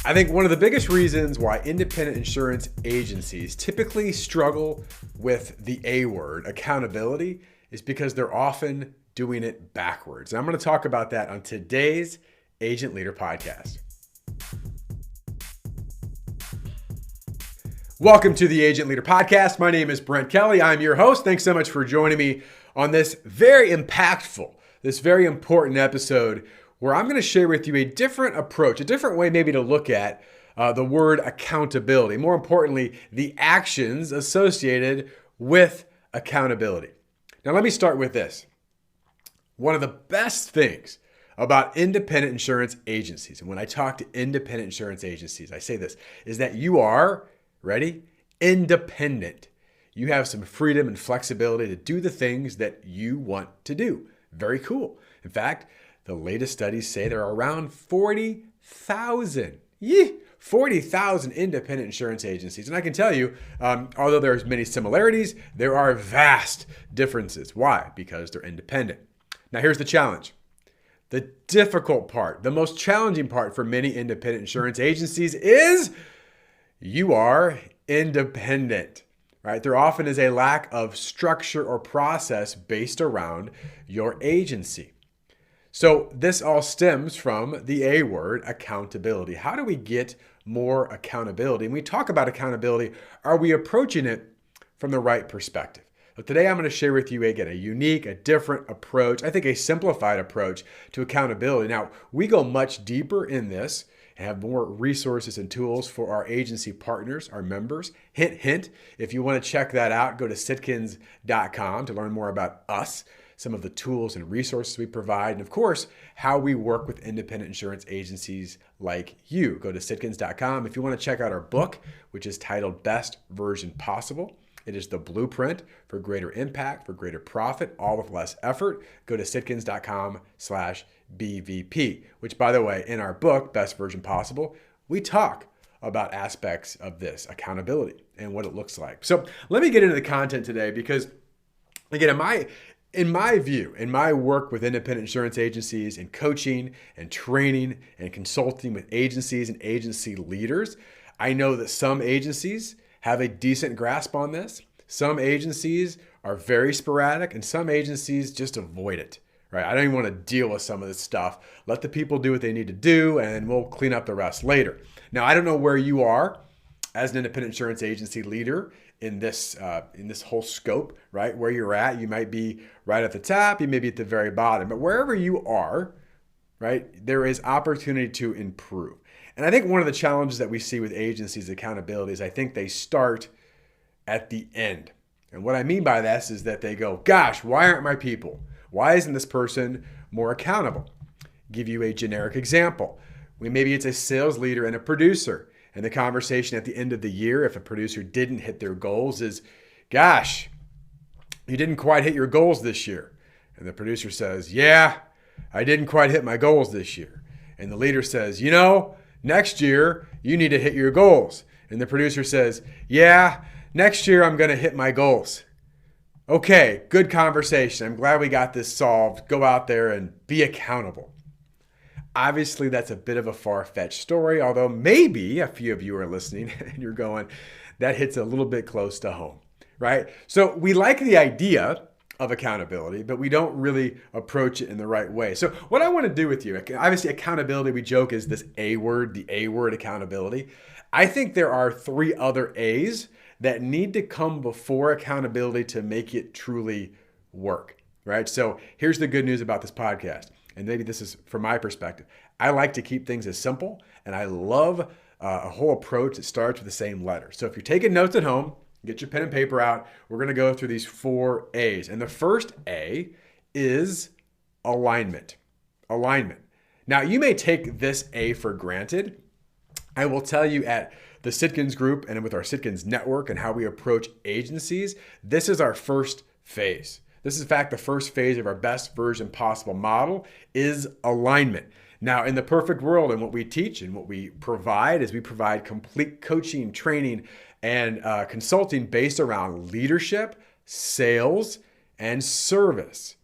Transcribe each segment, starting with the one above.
I think one of the biggest reasons why independent insurance agencies typically struggle with the A word, accountability, is because they're often doing it backwards. And I'm going to talk about that on today's Agent Leader Podcast. Welcome to the Agent Leader Podcast. My name is Brent Kelly. I'm your host. Thanks so much for joining me on this very impactful, this very important episode where I'm going to share with you a different approach, a different way maybe to look at the word accountability. More importantly, the actions associated with accountability. Now, let me start with this. One of the best things about independent insurance agencies, and when I talk to independent insurance agencies, I say this, is that you are, ready, independent. You have some freedom and flexibility to do the things that you want to do. Very cool. In fact, the latest studies say there are around 40,000 independent insurance agencies. And I can tell you, although there's many similarities, there are vast differences. Why? Because they're independent. Now, here's the challenge. The difficult part, the most challenging part for many independent insurance agencies is you are independent, right? There often is a lack of structure or process based around your agency. So this all stems from the A word, accountability. How do we get more accountability? And we talk about accountability, are we approaching it from the right perspective? So today I'm going to share with you, again, a unique, a different approach, I think a simplified approach to accountability. Now, we go much deeper in this and have more resources and tools for our agency partners, our members. Hint, hint, if you want to check that out, go to sitkins.com to learn more about us, some of the tools and resources we provide, and of course, how we work with independent insurance agencies like you. Go to sitkins.com. If you want to check out our book, which is titled Best Version Possible, it is the blueprint for greater impact, for greater profit, all with less effort. Go to sitkins.com/BVP, which, by the way, in our book, Best Version Possible, we talk about aspects of this accountability and what it looks like. So let me get into the content today because, again, in my view, in my work with independent insurance agencies and coaching and training and consulting with agencies and agency leaders, I know that some agencies have a decent grasp on this. Some agencies are very sporadic and some agencies just avoid it, right? I don't even want to deal with some of this stuff. Let the people do what they need to do and we'll clean up the rest later. Now, I don't know where you are as an independent insurance agency leader in this whole scope, right? Where you're at, you might be right at the top, you may be at the very bottom, but wherever you are, right, there is opportunity to improve. And I think one of the challenges that we see with agencies' accountability is I think they start at the end. And what I mean by this is that they go, gosh, why aren't my people? Why isn't this person more accountable? Give you a generic example. Maybe it's a sales leader and a producer. And the conversation at the end of the year, if a producer didn't hit their goals, is, gosh, you didn't quite hit your goals this year. And the producer says, yeah, I didn't quite hit my goals this year. And the leader says, next year you need to hit your goals. And the producer says, yeah, next year I'm going to hit my goals. Okay, good conversation. I'm glad we got this solved. Go out there and be accountable. Obviously, that's a bit of a far-fetched story, although maybe a few of you are listening and you're going, that hits a little bit close to home, right? So we like the idea of accountability, but we don't really approach it in the right way. So what I want to do with you, obviously accountability, we joke, is this A word, the A word, accountability. I think there are 3 other A's that need to come before accountability to make it truly work, right? So here's the good news about this podcast. And maybe this is from my perspective. I like to keep things as simple, and I love a whole approach that starts with the same letter. So if you're taking notes at home, get your pen and paper out. We're going to go through these 4 A's. And the first A is alignment. Alignment. Now, you may take this A for granted. I will tell you at the Sitkins group and with our Sitkins network and how we approach agencies, this is our first phase. This is, in fact, the first phase of our best version possible model is alignment. Now, in the perfect world, and what we teach and what we provide is we provide complete coaching, training, and consulting based around leadership, sales, and service.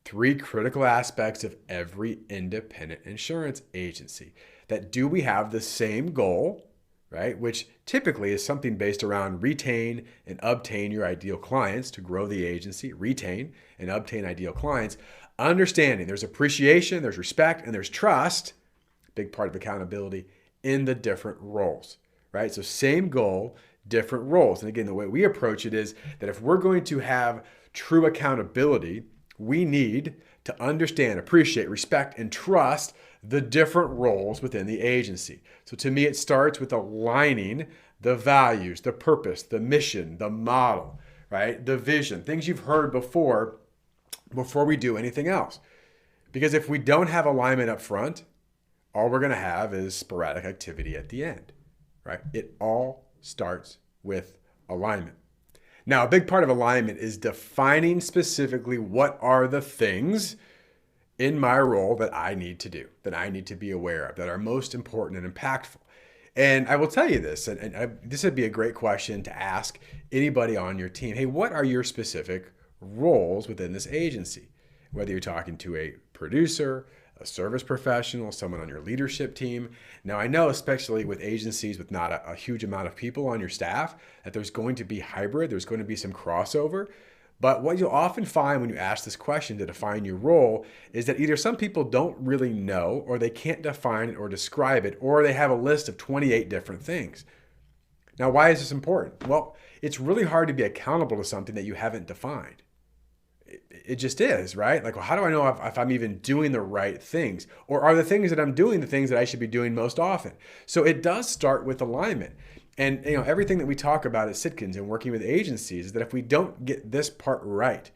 3 critical aspects of every independent insurance agency. that do we have the same goal, right? Which typically is something based around retain and obtain your ideal clients to grow the agency, retain and obtain ideal clients. Understanding there's appreciation, there's respect, and there's trust, big part of accountability, in the different roles, right? So same goal, different roles. And again, the way we approach it is that if we're going to have true accountability, we need to understand, appreciate, respect, and trust the different roles within the agency. So to me, it starts with aligning the values, the purpose, the mission, the model, right? The vision, things you've heard before we do anything else. Because if we don't have alignment up front, all we're going to have is sporadic activity at the end, right? It all starts with alignment. Now, a big part of alignment is defining specifically what are the things in my role that I need to do, that I need to be aware of, that are most important and impactful. And I will tell you this, and this would be a great question to ask anybody on your team. Hey, what are your specific roles within this agency? Whether you're talking to a producer, a service professional, someone on your leadership team. Now, I know, especially with agencies with not a huge amount of people on your staff, that there's going to be hybrid, there's going to be some crossover. But what you'll often find when you ask this question to define your role is that either some people don't really know, or they can't define it or describe it, or they have a list of 28 different things. Now, why is this important? Well, it's really hard to be accountable to something that you haven't defined. It just is, right? Like, well, how do I know if I'm even doing the right things? Or are the things that I'm doing the things that I should be doing most often? So it does start with alignment. And everything that we talk about at Sitkins and working with agencies is that if we don't get this part right,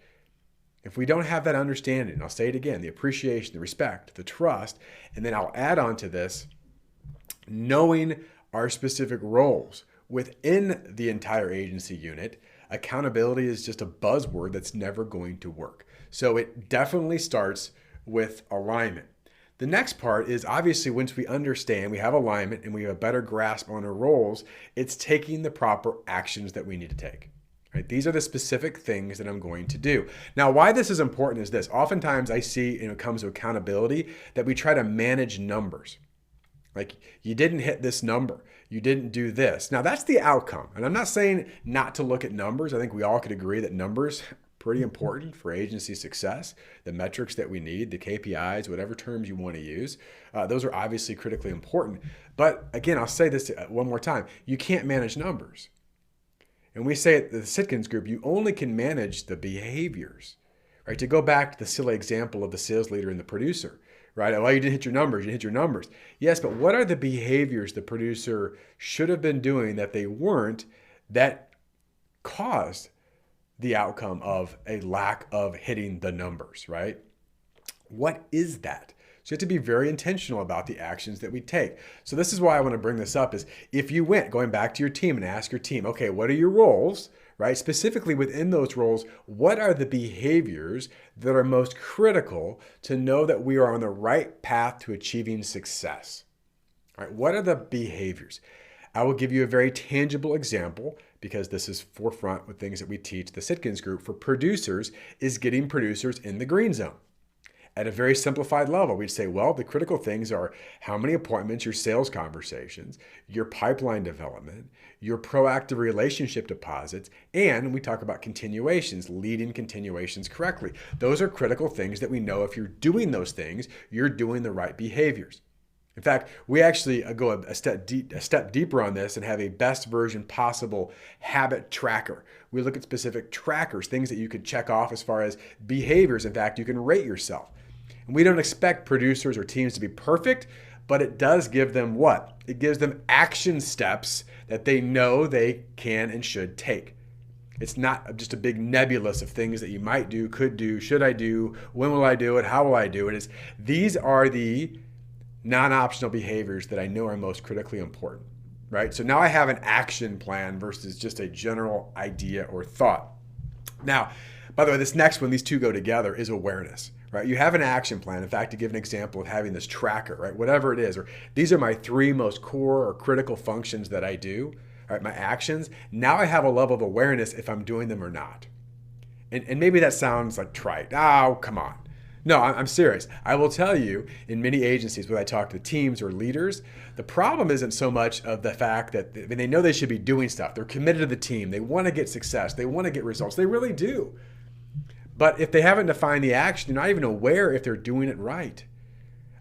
if we don't have that understanding, and I'll say it again, the appreciation, the respect, the trust, and then I'll add on to this, knowing our specific roles within the entire agency unit, accountability is just a buzzword that's never going to work. So it definitely starts with alignment. The next part is obviously once we understand, we have alignment and we have a better grasp on our roles, it's taking the proper actions that we need to take. Right? These are the specific things that I'm going to do. Now, why this is important is this. Oftentimes I see when it comes to accountability that we try to manage numbers. Like, you didn't hit this number. You didn't do this. Now, that's the outcome. And I'm not saying not to look at numbers. I think we all could agree that numbers are pretty important for agency success. The metrics that we need, the KPIs, whatever terms you want to use, those are obviously critically important. But again, I'll say this one more time. You can't manage numbers. And we say at the Sitkins group, you only can manage the behaviors. Right? To go back to the silly example of the sales leader and the producer. Right? Well, you didn't hit your numbers. You hit your numbers. Yes, but what are the behaviors the producer should have been doing that they weren't that caused the outcome of a lack of hitting the numbers, right? What is that? So you have to be very intentional about the actions that we take. So this is why I want to bring this up is if you went, going back to your team and ask your team, okay, what are your roles? Right? Specifically within those roles, what are the behaviors that are most critical to know that we are on the right path to achieving success? All right, what are the behaviors? I will give you a very tangible example because this is forefront with things that we teach the Sitkins group for producers is getting producers in the green zone. At a very simplified level, we'd say, well, the critical things are how many appointments, your sales conversations, your pipeline development, your proactive relationship deposits, and we talk about continuations, leading continuations correctly. Those are critical things that we know if you're doing those things, you're doing the right behaviors. In fact, we actually go a step deeper on this and have a best version possible habit tracker. We look at specific trackers, things that you could check off as far as behaviors. In fact, you can rate yourself. And we don't expect producers or teams to be perfect, but it does give them what? It gives them action steps that they know they can and should take. It's not just a big nebulous of things that you might do, could do, should I do, when will I do it, how will I do it. These are the non-optional behaviors that I know are most critically important, right? So now I have an action plan versus just a general idea or thought. Now, by the way, this next one, these two go together, is awareness, right? You have an action plan. In fact, to give an example of having this tracker, right? Whatever it is, or these are my three most core or critical functions that I do, right? My actions. Now I have a level of awareness if I'm doing them or not. And maybe that sounds like trite. Oh, come on. No, I'm serious. I will tell you, in many agencies, when I talk to teams or leaders, the problem isn't so much of the fact that they know they should be doing stuff. They're committed to the team. They want to get success. They want to get results. They really do. But if they haven't defined the action, they're not even aware if they're doing it right.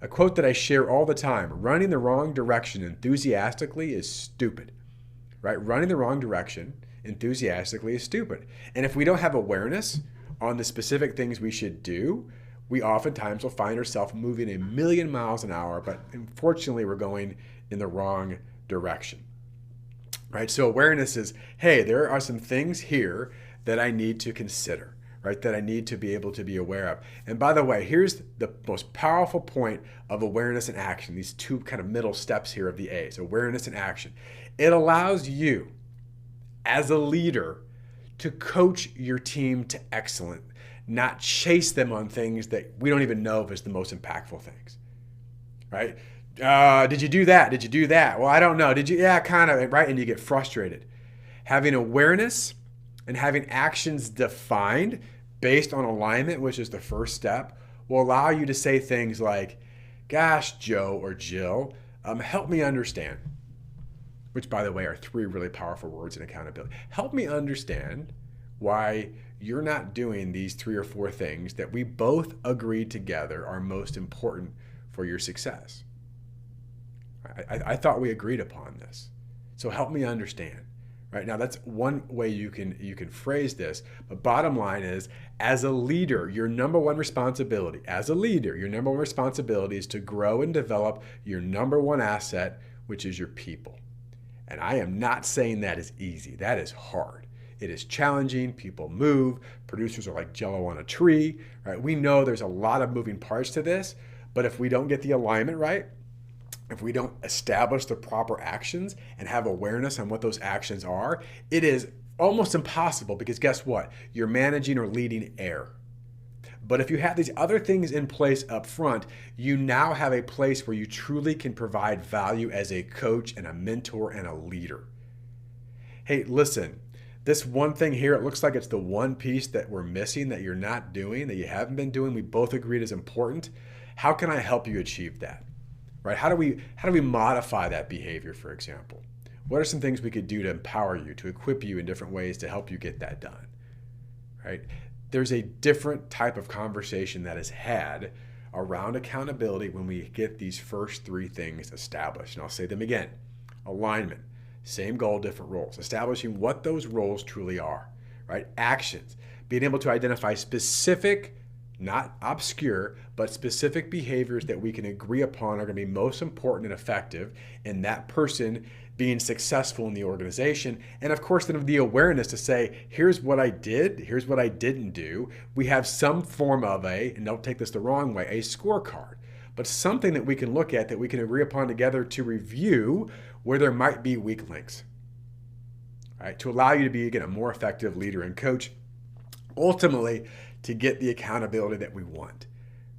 A quote that I share all the time: running the wrong direction enthusiastically is stupid. Right? Running the wrong direction enthusiastically is stupid. And if we don't have awareness on the specific things we should do, we oftentimes will find ourselves moving a million miles an hour, but unfortunately we're going in the wrong direction. Right? So awareness is, hey, there are some things here that I need to consider, right? That I need to be able to be aware of. And by the way, here's the most powerful point of awareness and action, these two kind of middle steps here of the A's, awareness and action. It allows you as a leader to coach your team to excellence, not chase them on things that we don't even know if it's the most impactful things, right? Did you do that? Did you do that? Well, I don't know. Did you? Yeah, kind of, right? And you get frustrated. Having awareness and having actions defined based on alignment, which is the first step, will allow you to say things like, gosh, Joe or Jill, help me understand. Which, by the way, are three really powerful words in accountability. Help me understand why you're not doing these 3 or 4 things that we both agreed together are most important for your success. I thought we agreed upon this. So help me understand. Right now, that's one way you can phrase this. But bottom line is, as a leader, your number one responsibility, is to grow and develop your number one asset, which is your people. And I am not saying that is easy. That is hard. It is challenging. People move. Producers are like jello on a tree, right? We know there's a lot of moving parts to this, but if we don't get the alignment right, if we don't establish the proper actions and have awareness on what those actions are, it is almost impossible, because guess what? You're managing or leading air. But if you have these other things in place up front, you now have a place where you truly can provide value as a coach and a mentor and a leader. Hey, listen, this one thing here, it looks like it's the one piece that we're missing, that you're not doing, that you haven't been doing. We both agreed is important. How can I help you achieve that? Right? How do we modify that behavior, for example? What are some things we could do to empower you, to equip you in different ways to help you get that done? Right? There's a different type of conversation that is had around accountability when we get these first 3 things established. And I'll say them again. Alignment, same goal, different roles. Establishing what those roles truly are, right? Actions, being able to identify specific, not obscure, but specific behaviors that we can agree upon are going to be most important and effective in that person being successful in the organization. And of course, then the awareness to say, here's what I did, here's what I didn't do. We have some form of and don't take this the wrong way, a scorecard, but something that we can look at, that we can agree upon together to review where there might be weak links, right? To allow you to be, again, a more effective leader and coach, ultimately to get the accountability that we want.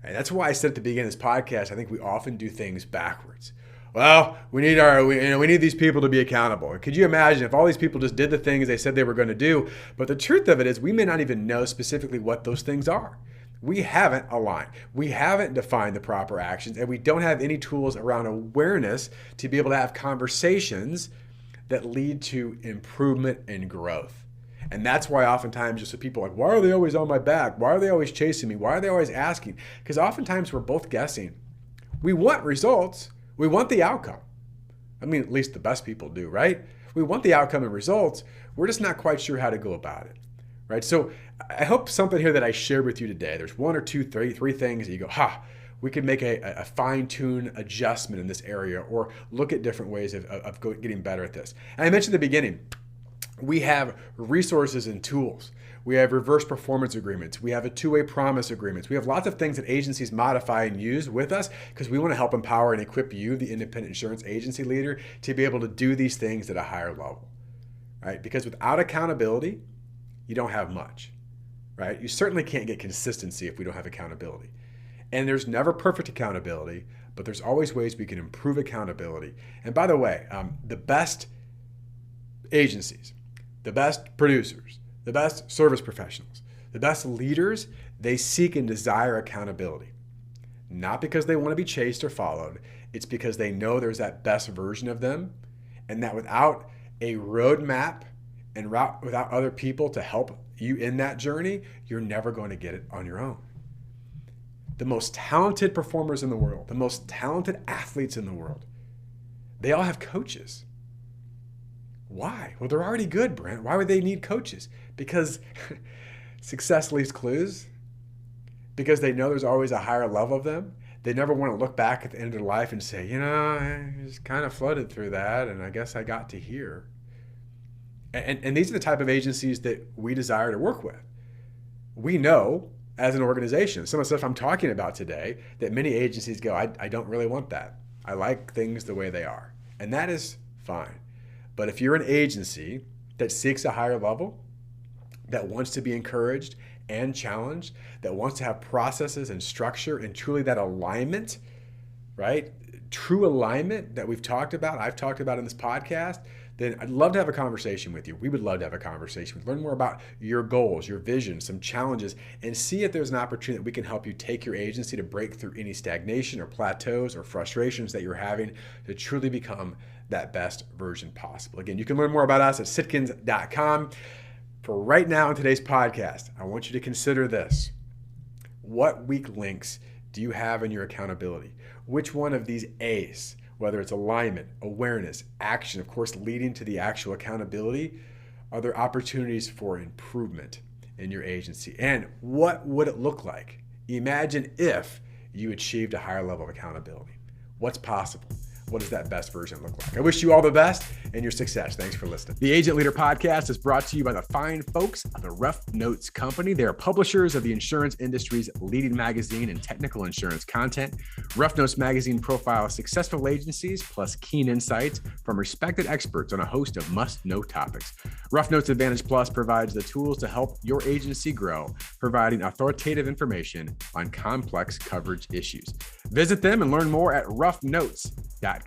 And that's why I said at the beginning of this podcast, I think we often do things backwards. Well, we need these people to be accountable. Could you imagine if all these people just did the things they said they were going to do? But the truth of it is, we may not even know specifically what those things are. We haven't aligned. We haven't defined the proper actions, and we don't have any tools around awareness to be able to have conversations that lead to improvement and growth. And that's why oftentimes just people are like, why are they always on my back? Why are they always chasing me? Why are they always asking? Because oftentimes we're both guessing. We want results. We want the outcome. I mean, at least the best people do, right? We want the outcome and results. We're just not quite sure how to go about it, right? So I hope something here that I shared with you today, there's 1 or 2, 3 things that you go, we could make a fine-tune adjustment in this area, or look at different ways of getting better at this. And I mentioned at the beginning, we have resources and tools. We have reverse performance agreements. We have a 2-way promise agreements. We have lots of things that agencies modify and use with us, because we want to help empower and equip you, the independent insurance agency leader, to be able to do these things at a higher level, right? Because without accountability, you don't have much, right? You certainly can't get consistency if we don't have accountability. And there's never perfect accountability, but there's always ways we can improve accountability. And by the way, the best agencies, the best producers, the best service professionals, the best leaders, They seek and desire accountability, not because they want to be chased or followed. It's because they know there's that best version of them, and that without a roadmap and without other people to help you in that journey, you're never going to get it on your own. The most talented performers in the world, the most talented athletes in the world, they all have coaches. Why? Well, they're already good, Brent. Why would they need coaches? Because success leaves clues. Because they know there's always a higher level of them. They never want to look back at the end of their life and say, I just kind of floated through that, and I guess I got to here. And these are the type of agencies that we desire to work with. We know as an organization, some of the stuff I'm talking about today, that many agencies go, I don't really want that. I like things the way they are. And that is fine. But if you're an agency that seeks a higher level, that wants to be encouraged and challenged, that wants to have processes and structure and truly that alignment, right? True alignment that I've talked about in this podcast, then I'd love to have a conversation with you. We would love to have a conversation. Learn more about your goals, your vision, some challenges, and see if there's an opportunity that we can help you take your agency to break through any stagnation or plateaus or frustrations that you're having to truly become that best version possible. Again, you can learn more about us at sitkins.com. For right now in today's podcast, I want you to consider this. What weak links do you have in your accountability? Which one of these A's, whether it's alignment, awareness, action, of course, leading to the actual accountability, are there opportunities for improvement in your agency? And what would it look like? Imagine if you achieved a higher level of accountability. What's possible? What does that best version look like? I wish you all the best and your success. Thanks for listening. The Agent Leader Podcast is brought to you by the fine folks of the Rough Notes Company. They are publishers of the insurance industry's leading magazine and technical insurance content. Rough Notes magazine profiles successful agencies plus keen insights from respected experts on a host of must-know topics. Rough Notes Advantage Plus provides the tools to help your agency grow, providing authoritative information on complex coverage issues. Visit them and learn more at roughnotes.com.